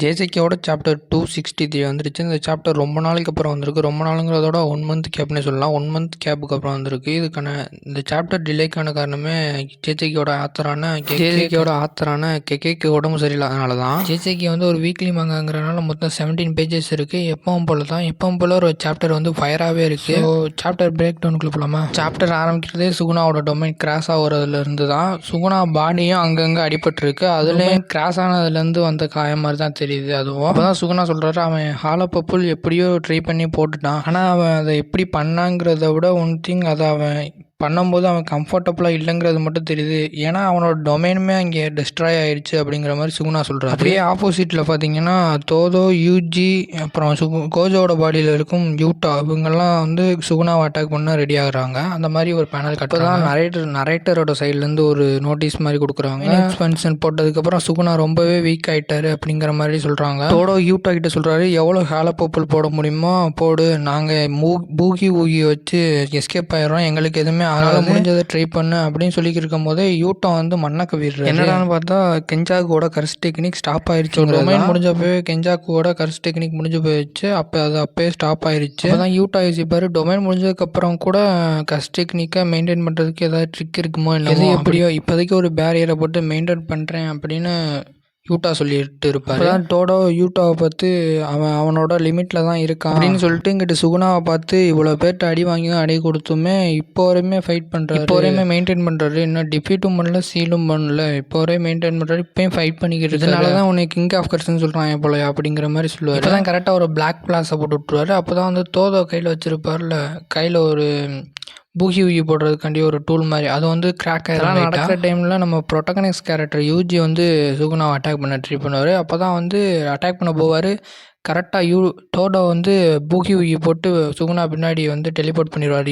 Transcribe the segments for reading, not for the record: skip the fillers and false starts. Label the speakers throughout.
Speaker 1: ஜேஜேகேவோட chapter 263 வந்துருச்சு. இந்த chapter ரொம்ப நாளைக்கு அப்புறம் வந்திருக்கு. ரொம்ப நாளுங்கிறதோட 1 மந்த் கேப்னே சொல்லலாம். 1 மந்த் கேப்புக்கு அப்புறம் வந்திருக்கு. இந்த சாப்டர் டிலேக்கான காரணமே ஜேஜேகேவோட ஆத்தரான கெகேக்கு உடம்பு சரியில்லாதனால தான். ஜேஜேகே வந்து ஒரு வீக்லி மங்காங்கிறனால மொத்தம் 17 பேஜஸ் இருக்குது. எப்பவும் போல தான். எப்பவும் போல ஒரு சாப்டர் வந்து ஃபயராகவே இருக்குது. ஸோ சாப்டர் பிரேக் டவுனுக்குள்ள போகலாமா? சாப்டர் ஆரம்பிக்கிறதே சுகுணாவோட டொமைன் கிராஸ் ஆகுறதுல இருந்து தான். சுகுணா பாடியும் அங்கங்கே அடிபட்டிருக்கு. அதுலேயும் கிராஸ் ஆனதுலேருந்து வந்த காயம் மாதிரி தான் தெரியுது. அதுவும் அப்போதான் சுகுணா சொல்கிறாரு, அவன் ஹாலோபப்புல் எப்படியோ ட்ரை பண்ணி போட்டுட்டான். ஆனால் அவன் அதை எப்படி பண்ணாங்கிறத விட ஒன் திங், அதை அவன் பண்ணும்போது அவன் கம்ஃபர்டபுளாக இல்லைங்கிறது மட்டும் தெரியுது. ஏன்னா அவனோட டொமைனுமே அங்கே டெஸ்ட்ராய் ஆயிடுச்சு அப்படிங்கிற மாதிரி சுகுணா சொல்கிறார். அப்படியே ஆப்போசிட்டில் பார்த்தீங்கன்னா தோதோ, யூஜி, அப்புறம் கோஜோட பாடியில் இருக்கும் யூட்டா, இவங்கெல்லாம் வந்து சுகுணாவை அட்டாக் பண்ண ரெடி ஆகுறாங்க. அந்த மாதிரி ஒரு பேனல் கட்டு தான் நரேட்டரோட சைட்லேருந்து ஒரு நோட்டீஸ் மாதிரி கொடுக்குறாங்க. எக்ஸ்பென்ஷன் போட்டதுக்கப்புறம் சுகுணா ரொம்பவே வீக் ஆகிட்டாரு அப்படிங்கிற மாதிரி சொல்கிறாங்க. தோடோ யூட்டா கிட்ட சொல்கிறாரு, எவ்வளோ ஹாலோபப்புல் போட முடியுமோ போடு, நாங்கள் பூகி வச்சு எஸ்கேப் ஆயிடுறோம், எங்களுக்கு எதுவுமே அதனால முடிஞ்சதை ட்ரை பண்ணு அப்படின்னு சொல்லிட்டு இருக்கும் போதே யூட்டா வந்து மண்ணை கவிடுறாரு. என்னடான்னு பார்த்தா கெஞ்சாக்குவோட கர்ஸ் டெக்னிக் ஸ்டாப் ஆயிடுச்சு. டொமைன் முடிஞ்சப்பவே கெஞ்சாக்குவோட கர்ஸ் டெக்னிக் முடிஞ்சு போயிடுச்சு. அது அப்பயே ஸ்டாப் ஆயிடுச்சு. அதான் யூட்டா யோசிப்பாரு, டொமைன் முடிஞ்சதுக்கப்புறம் கூட கர்ஸ் டெக்னிக்கை மெயின்டைன் பண்ணுறதுக்கு ஏதாவது ட்ரிக் இருக்குமோ இல்லை, எப்படியோ இப்போதைக்கு ஒரு பேரியரை போட்டு மெயின்டைன் பண்ணுறேன் அப்படின்னு யூட்டா சொல்லிட்டு இருப்பாரு. டோடோ யூட்டாவை பார்த்து அவனோட லிமிட்டில் தான் இருக்கான் அப்படின்னு சொல்லிட்டு இங்கிட்ட சுகுணாவை பார்த்து இவ்வளோ பேர்ட்ட அடி வாங்கி அடி கொடுத்துமே இப்போ வரையுமே ஃபைட் பண்ணுறாரு, இப்போ வரையுமே மெயின்டைன் பண்ணுறாரு. இன்னும் டிஃபீட்டும் பண்ணல, சீலும் பண்ணல, இப்போ வரையும் மெயின்டைன் பண்ணுறாரு. இப்போயும் ஃபைட் பண்ணிக்கிட்டு இதனால தான் உனக்கு கிங் ஆஃப் கர்ஸ்ன்னு சொல்கிறான் போல அப்படிங்கிற மாதிரி சொல்லுவார். இப்போ தான் கரெக்டாக ஒரு பிளாக் பிளாஸை போட்டு விட்ருவாரு. அப்போ தான் வந்து தோதோ கையில் வச்சிருப்பார்ல, கையில் ஒரு பூகி போடுறதுக்காண்டி ஒரு டூல் மாதிரி, அது வந்து கிராக் ஆகிடும். நடக்கிற டைமில் நம்ம ப்ரொட்டகனிஸ்ட் கேரக்டர் யூஜி வந்து சுகுணாவை அட்டாக் பண்ண ட்ரை பண்ணுவார். அப்போ தான் வந்து அட்டாக் பண்ண போவார். கரெக்டாக டோடோ வந்து பூகி போட்டு சுகுணா பின்னாடி வந்து டெலிபோர்ட் பண்ணிடுவார்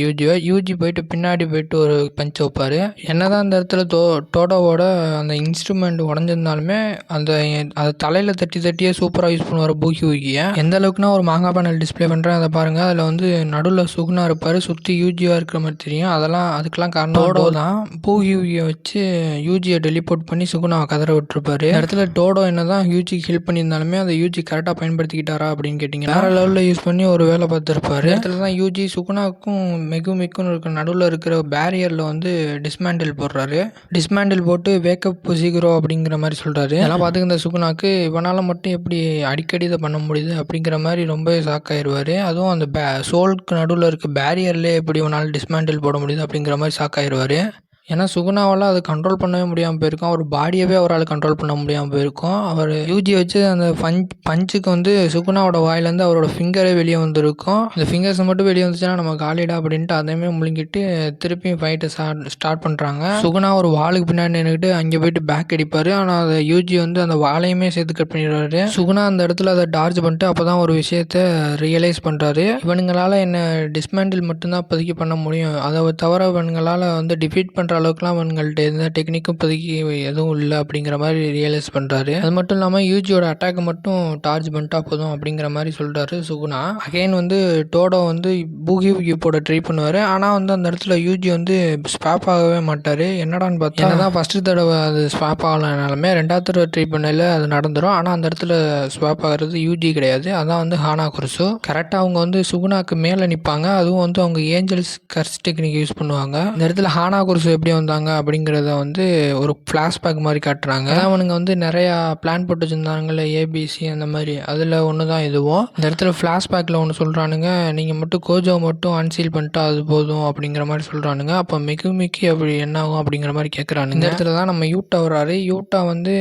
Speaker 1: யூஜி போயிட்டு பின்னாடி போயிட்டு ஒரு பஞ்ச் வைப்பார். என்னதான் அந்த இடத்துல டோடோவோட அந்த இன்ஸ்ட்ருமெண்ட் உடஞ்சிருந்தாலுமே அதை தலையில் தட்டியே சூப்பராக யூஸ் பண்ணுவார் பூகியை. எந்த அளவுக்குனா ஒரு மாங்காய் பேனல் டிஸ்பிளே பண்ணுறேன், அதை பாருங்கள். அதில் வந்து நடுவில் சுகுணா இருப்பார், சுற்றி யூஜியாக இருக்கிற மாதிரி தெரியும். அதுக்கெல்லாம் காரணம் டோடோ தான். பூகியை வச்சு யூஜியை டெலிபோர்ட் பண்ணி சுகுணாவை கதற விட்டுருப்பாரு. இந்த இடத்துல டோடோ என்ன தான் யூஜிக்கு ஹெல்ப் பண்ணியிருந்தாலுமே அதை யூஜி கரெக்டாக பயன்படுத்தி அப்படின்னு கேட்டிங்கன்னா வேற லெவலில் யூஸ் பண்ணி ஒரு வேலை பார்த்துருப்பாரு. இடத்துல தான் யூஜி சுகுணாக்கும் மெகுமிக்கும் இருக்கிற நடுவில் இருக்கிற பேரியரில் வந்து டிஸ்மேண்டில் போடுறாரு. டிஸ்மேண்டில் போட்டு வேக்கப் சீக்கிரம் அப்படிங்கிற மாதிரி சொல்கிறாரு. இதெல்லாம் பார்த்துக்கிற சுகுணாக்கு இவனால் மட்டும் எப்படி அடிக்கடி இதை பண்ண முடியுது அப்படிங்கிற மாதிரி ரொம்ப ஷாக் ஆயிடுவார். அதுவும் அந்த சோலுக்கு நடுவில் இருக்க பேரியர்லேயே எப்படி இவனால் டிஸ்மேண்டில் போட முடியுது அப்படிங்கிற மாதிரி ஷாக் ஆயிடுவார். ஏன்னா சுகுணாவால் அதை கண்ட்ரோல் பண்ணவே முடியாமல் போயிருக்கும். அவர் பாடியவே அவரால் கண்ட்ரோல் பண்ண முடியாமல் போயிருக்கும். அவர் யூஜி வச்சு அந்த பஞ்சுக்கு வந்து சுகுணாவோட வாயிலேருந்து அவரோட ஃபிங்கரே வெளியே வந்திருக்கும். இந்த ஃபிங்கர்ஸ் மட்டும் வெளியே வந்துச்சுன்னா நம்ம காலிடா அப்படின்ட்டு அதையுமே முழுங்கிட்டு திருப்பியும் ஃபைட்டை ஸ்டார்ட் பண்ணுறாங்க. சுகுணா ஒரு வாளுக்கு பின்னாடி நின்றுக்கிட்டு அங்கே போயிட்டு பேக் அடிப்பார். ஆனால் அதை யூஜி வந்து அந்த வாழையுமே சேர்த்து கட் பண்ணிடுறாரு. சுகுணா அந்த இடத்துல அதை டார்ஜ் பண்ணிட்டு அப்போ தான் ஒரு விஷயத்த ரியலைஸ் பண்ணுறாரு. இவனுங்களால் என்ன டிஸ்மேண்டில் மட்டும்தான் இப்போதைக்கு பண்ண முடியும், அதை தவிர இவனுங்களால் வந்து டிஃபீட் பண்ணுற அளவுக்குலாம் அவங்கள்ட்ட எந்த டெக்னிக்கும் இப்போதைக்கு எதுவும் இல்லை அப்படிங்கிற மாதிரி ரியலைஸ் பண்ணுறாரு. அது மட்டும் இல்லாமல் யூஜியோட அட்டாக்கை மட்டும் டார்ஜ் பண்ணிட்டா போதும் அப்படிங்கிற மாதிரி சொல்கிறாரு சுகுணா. அகைன் வந்து டோடோ வந்து பூகி போட ட்ரை பண்ணுவார். ஆனால் வந்து அந்த இடத்துல யூஜி வந்து ஸ்வாப் ஆகவே மாட்டார். என்னடான்னு பார்த்தா தான் ஃபஸ்ட்டு தடவை அது ஸ்வாப் ஆகலைனாலுமே ரெண்டாவது தடவை ட்ரை பண்ணல அது நடந்துடும். ஆனால் அந்த இடத்துல ஸ்வாப் ஆகிறது யூஜி கிடையாது, அதான் வந்து ஹானா குருசு. கரெக்டாக அவங்க வந்து சுகுணாக்கு மேலே நிற்பாங்க. அதுவும் வந்து அவங்க ஏஞ்சல்ஸ் கர்ஸ் டெக்னிக் யூஸ் பண்ணுவாங்க. இந்த இடத்துல ஹானா குருசு எப்படி வந்தாங்க அப்படிங்கிறத வந்து ஒரு ஃப்ளாஷ்பேக் மாதிரி காட்டுறாங்க. அவனுங்க வந்து நிறையா பிளான் போட்டு வச்சுருந்தாங்கல்ல, ஏபிசி அந்த மாதிரி, அதில் ஒன்று தான் இதுவும். இந்த இடத்துல ஃப்ளாஷ்பேக்கில் ஒன்று சொல்கிறானுங்க, நீங்கள் மட்டும் கோஜோ மட்டும் அன்சீல் பண்ணிட்டா அது போதும் அப்படிங்கிற மாதிரி சொல்கிறானுங்க. அப்போ மிக்கி அப்படி என்ன ஆகும் அப்படிங்கிற மாதிரி கேட்குறானுங்க. இந்த இடத்துல தான் நம்ம யூட்டா வர்றாரு. யூட்டா வந்து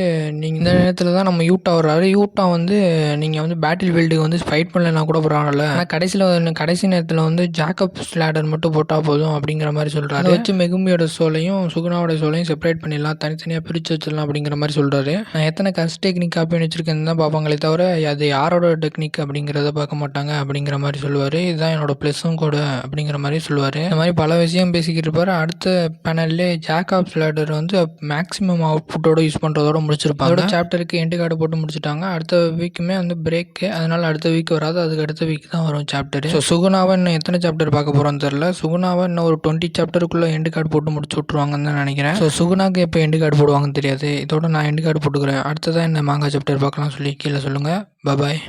Speaker 1: யூட்டா வந்து நீங்கள் வந்து பேட்டில் ஃபீல்டுக்கு வந்து ஃபைட் பண்ணலன்னா கூட பரவாயில்ல, ஆனால் கடைசி நேரத்தில் வந்து ஜாக்கப் ஸ்லேடர் மட்டும் போட்டால் போதும் அப்படிங்கிற மாதிரி சொல்கிறாரு. வச்சு மெகுமியோட சோலையும் சுகுணாவோட சோலையும் செப்பரேட் பண்ணிடலாம், தனித்தனியாக பிரித்து வச்சிடலாம் அப்படிங்கிற மாதிரி சொல்கிறாரு. நான் எத்தனை கர்ஸ் டெக்னிக் காப்பி வச்சுருக்கேன்னு தான் பார்ப்பாங்களே தவிர அது யாரோட டெக்னிக் அப்படிங்கிறத பார்க்க மாட்டாங்க அப்படிங்கிற மாதிரி சொல்லுவார். இதுதான் என்னோட ப்ளஸ்ஸும் கூட அப்படிங்கிற மாதிரி சொல்லுவார். இந்த மாதிரி பல விஷயம் பேசிக்கிட்டு இருப்பார். அடுத்த பேனல்லே ஜாக்கப் ஸ்லேடர் வந்து மேக்ஸிமம் அவுட்புட்டோட யூஸ் பண்ணுறதோட முடிச்சிருப்பாங்க. அதோட சாப்டருக்கு எண்டு கார்டு போட்டு முடிச்சுட்டாங்க. அடுத்த வீக்குமே வந்து பிரேக்கு, அதனால் அடுத்த வீக் வராது, அதுக்கு அடுத்த வீக் தான் வரும் சாப்டர். ஸோ சுகுணாவை இன்னும் எத்தனை சாப்டர் பார்க்க போகிறோன்னு தெரில. சுகுணாவை இன்னும் ஒரு 20 சாப்டருக்குள்ளே எண்டு கார்டு போட்டு முடிச்சு விட்ருவாங்கன்னு தான் நினைக்கிறேன். ஸோ சுகுணாக்கு எப்போ எண்டு கார்டு போடுவாங்கன்னு தெரியாது. இதோட நான் எண்டு கார்டு போட்டுக்கிறேன். அடுத்ததான் இந்த மாங்கா சாப்டர் பார்க்கலாம் சொல்லி கீழே சொல்லுங்கள். பாய்.